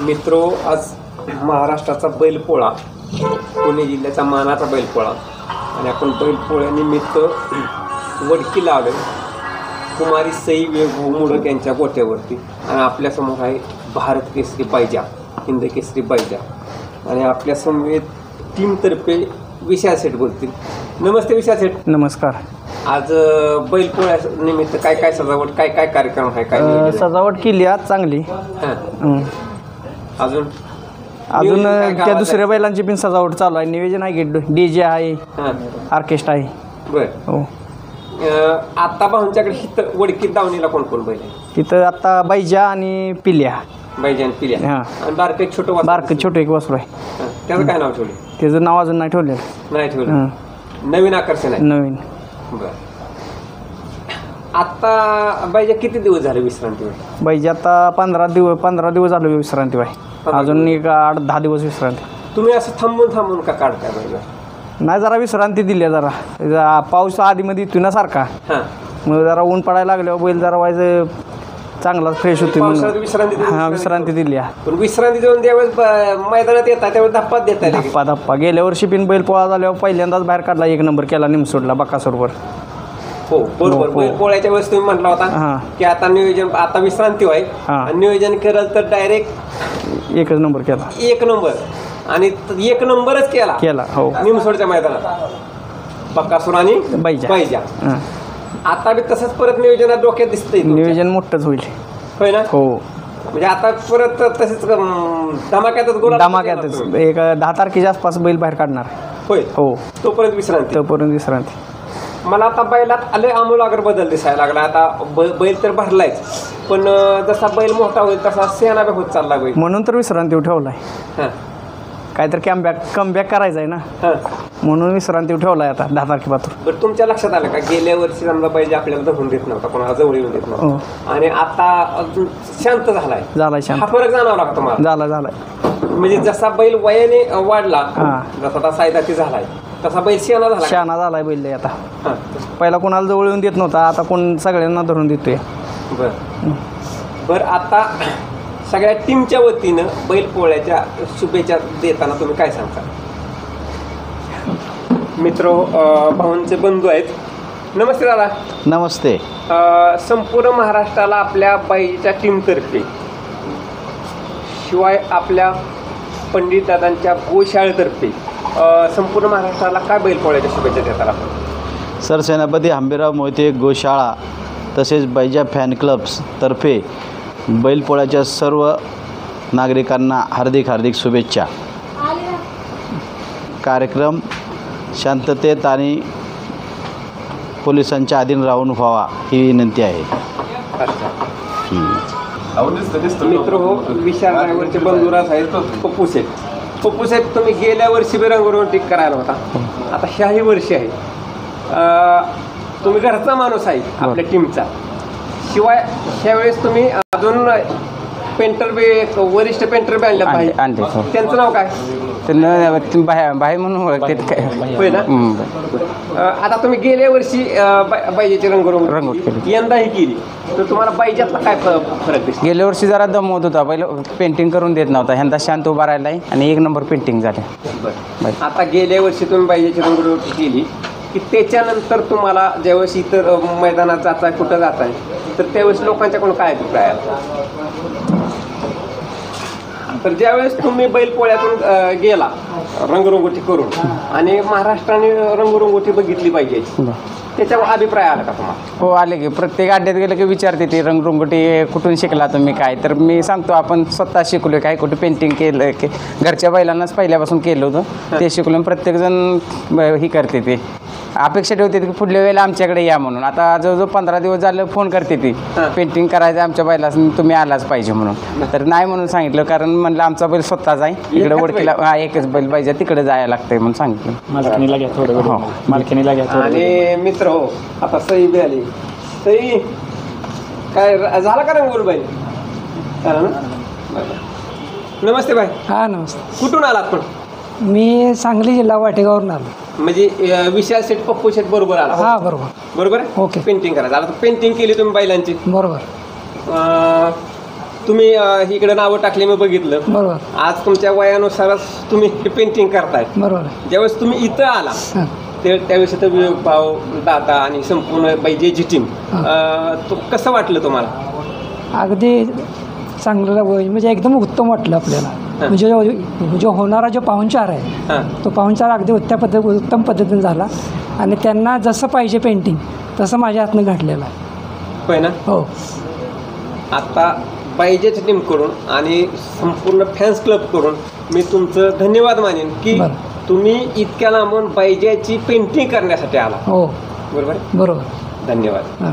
मित्रो, आज महाराष्ट्राचा बैलपोळा, पुणे जिल्ह्याचा मानाचा बैलपोळा, आणि आपण बैलपोळ्यानिमित्त वडकीला आलो. कुमारी सई वेगभाऊ मुडक यांच्या गोट्यावरती, आणि आपल्यासमोर आहे भारत केसरी बायजा, हिंद केसरी बायजा, आणि आपल्या समवेत टीमतर्फे विशाल सेठ बोलतील. नमस्ते विशाल सेठ. नमस्कार. आज बैलपोळ्या निमित्त काय काय सजावट, काय काय कार्यक्रम आहे, काय सजावट केली आज चांगली. अजून अजून त्या दुसऱ्या बैलांची पण सजावट चालू आहे. नियोजन आहे की डीजे आहे, ऑर्केस्ट्रा आहे. बर. हो. आता भाऊंच्याकडे हिथं वडकीत दावणीला कोण कोण बैल आहे? तिथं आता बैजा आणि पिल्या. बैजा आणि पिल्या. हां. आणि बारकं एक छोटं बारकं छोटं एक वासरू आहे. त्याचं काय नाव ठेवलं? त्याचं नाव अजून नाही ठेवलेलं. नाही ठेवलं. नवीन आकर्षण आहे. नवीन. बर. आता बैजा किती दिवस झाले विश्रांतीवर? बैजा आता 15 दिवस झाले विश्रांती बाई. अजून एक 8-10 दिवस विश्रांती. तुम्ही असं थांबून का काढताय बैला? नाही, जरा विश्रांती दिली. जरा पाऊस आधीमध्ये येतो ना सारखा. मग जरा ऊन पडायला लागल्यावर बैल जरा व्हायचं चांगला फ्रेश होते म्हणून विश्रांती दिली. पण विश्रांती देऊन त्यावेळेस मैदानात येतात त्यावेळेस धप्पात देतात. धप्पा गेल्या वर्षी पण बैल पोळा झाल्यावर पहिल्यांदाच बाहेर काढला, 1 नंबर केला निमसोडला बकासूरवर. हो बरोबर. बैल पोळ्याच्या वेळेस तुम्ही म्हटला होता की आता नियोजन, आता विश्रांती व्हाय, नियोजन केलं तर डायरेक्ट 1 नंबर केला. 1 नंबर, आणि 1 नंबरच केला. हो. निमसोडच्या मैदानात बकासूर आणि बैजा. आता बी तसंच परत नियोजनात डोक्यात दिसतंय. नियोजन मोठंच होईल. होय ना? हो. म्हणजे आता परत तसेच धमाक्यातच एक 10 तारखेच्या आसपास बैल बाहेर काढणार. होय. हो. तोपर्यंत विश्रांती. मला आता बैलात आले आमूलाग्र बदल दिसायला लागला. आता बैल तर भरलायच, पण जसा बैल मोठा होईल तसा सेना होत चालला बैल. म्हणून तर विश्रांती ठेवलाय. काहीतरी कमबॅक करायचं आहे ना, म्हणून विश्रांती ठेवलाय आता 10 तारखेपासून. बरं, तुमच्या लक्षात आलं का गेल्या वर्षी समजा बैल आपल्याला धरून देत नव्हता, कोणाला जवळ येऊन देत नव्हता, आणि आता अजून शांत झालाय. शांत. हा फरक जाणवला का तुम्हाला? झालाय. म्हणजे जसा बैल वयाने वाढला, जसा सायदाती झालाय, तसा बैल शहाणा झालाय बैल. आता पहिला कोणाला जवळ येऊन देत नव्हता, आता कोण सगळ्यांना धरून देतोय. बरं, आता सगळ्या टीमच्या वतीनं बैल पोळ्याच्या शुभेच्छा देताना तुम्ही काय सांगता? मित्रो, भाऊंचे बंधू आहेत. नमस्ते दादा. नमस्ते. संपूर्ण महाराष्ट्राला आपल्या बाईच्या टीमतर्फे, शिवाय आपल्या पंडित दादांच्या गोशाळेतर्फे संपूर्ण महाराष्ट्राला काय बैलपोळ्याच्या शुभेच्छा देतात आपण? सरसेनापती हंबीरराव मोहिते गोशाळा तसेच बैजा फॅन क्लब्सतर्फे बैलपोळ्याच्या सर्व नागरिकांना हार्दिक शुभेच्छा. कार्यक्रम शांततेत आणि पोलिसांच्या अधीन राहून व्हावा ही विनंती आहे. मित्र हो, विशाल ड्रायव्हरचे बंधुरास आहेत पप्पू सेठ. तुम्ही गेल्या वर्षी बी रंगवंटिक करायला होता, आता ह्याही वर्षी आहे. तुम्ही घरचा माणूस आहे आपल्या टीमचा. शिवाय ह्यावेळेस तुम्ही अजून पेंटर बी, वरिष्ठ पेंटर बी आणले. त्यांचं नाव काय? बाई म्हणून ओळखते. होय ना? आता तुम्ही गेल्या वर्षी बायजेची रंगवून यंदाही केली, तर तुम्हाला बायजातला काय फरक दिसतो? गेल्या वर्षी जरा दमवत होता, पहिलं पेंटिंग करून देत नव्हता. यंदा शांत उभा राहिलाय आणि 1 नंबर पेंटिंग झाले. आता गेल्या वर्षी तुम्ही बायजेची रंगवून केली की त्याच्यानंतर तुम्हाला ज्यावेळेस इतर मैदानात जाताय, कुठं जाताय, तर त्यावेळेस लोकांच्याकडून काय अभिप्राय आला? तर ज्यावेळेस तुम्ही बैलपोळ्यातून गेला रंगरंगोटी करून आणि महाराष्ट्राने रंगरंगोटी बघितली पाहिजे, त्याच्यावर अभिप्राय आला का तुम्हाला? हो, आले की. प्रत्येक अड्ड्यात गेलं की विचारते ती रंगरंगोटी कुठून शिकला तुम्ही काय, तर मी सांगतो आपण स्वतः शिकलो. काय कुठे पेंटिंग केलं की घरच्या बैलांनाच पहिल्यापासून केलं होतं, ते शिकलो. प्रत्येकजण ही करते ते, अपेक्षा ठेवते की पुढल्या वेळेला आमच्याकडे या म्हणून. आता जवळजवळ 15 दिवस झालं फोन करते ती, पेंटिंग करायचं आमच्या बैला, तुम्ही आलाच पाहिजे म्हणून. तर नाही म्हणून सांगितलं, कारण म्हणलं आमचा बैल स्वतःच आहे, इकडे वडकीला एकच बैल पाहिजे, तिकडे जायला लागतंय म्हणून सांगितलं. मालकीनीला घ्या थोडं. हो, मालकीनीला घ्या थोडं. आणि मित्र हो, आता सई बी आली. सई, काय झाला का रंगोल बाई? नमस्ते बाई. हां, नमस्ते. कुठून आलात पण? मी सांगली जिल्हा वाटेगावरून आलो. म्हणजे विशाल सेठ, पप्पू सेठ बरोबर आला? हां, बरोबर. आहे. ओके. पेंटिंग करायचं. आता पेंटिंग केली तुम्ही बैलांची? बरोबर. तुम्ही इकडे नावं टाकली मी बघितलं. बरोबर आज तुमच्या वयानुसारच तुम्ही हे पेंटिंग करताय. बरोबर आहे. ज्यावेळेस तुम्ही इथं आला हां. त्यावेळेस इथं विवेक भाऊ, दादा आणि संपूर्ण बैजेची टीम, तो कसं वाटलं तुम्हाला? अगदी चांगलं म्हणजे एकदम उत्तम वाटलं आपल्याला. म्हणजे जो होणारा जो पाहुणचार आहे हां तो पाहुणचार अगदी उत्तम पद्धतीने झाला आणि त्यांना जसं पाहिजे पेंटिंग तसं माझ्या हातनं घडलेलं आहे. होय ना. हो आता बैजेच्या टीमकडून आणि संपूर्ण फॅन्स क्लबकडून मी तुमचं धन्यवाद मानेन की बरं. तुम्ही इतक्या लांबून बैजेची पेंटिंग करण्यासाठी आला. हो बरोबर. बरोबर. धन्यवाद. हां.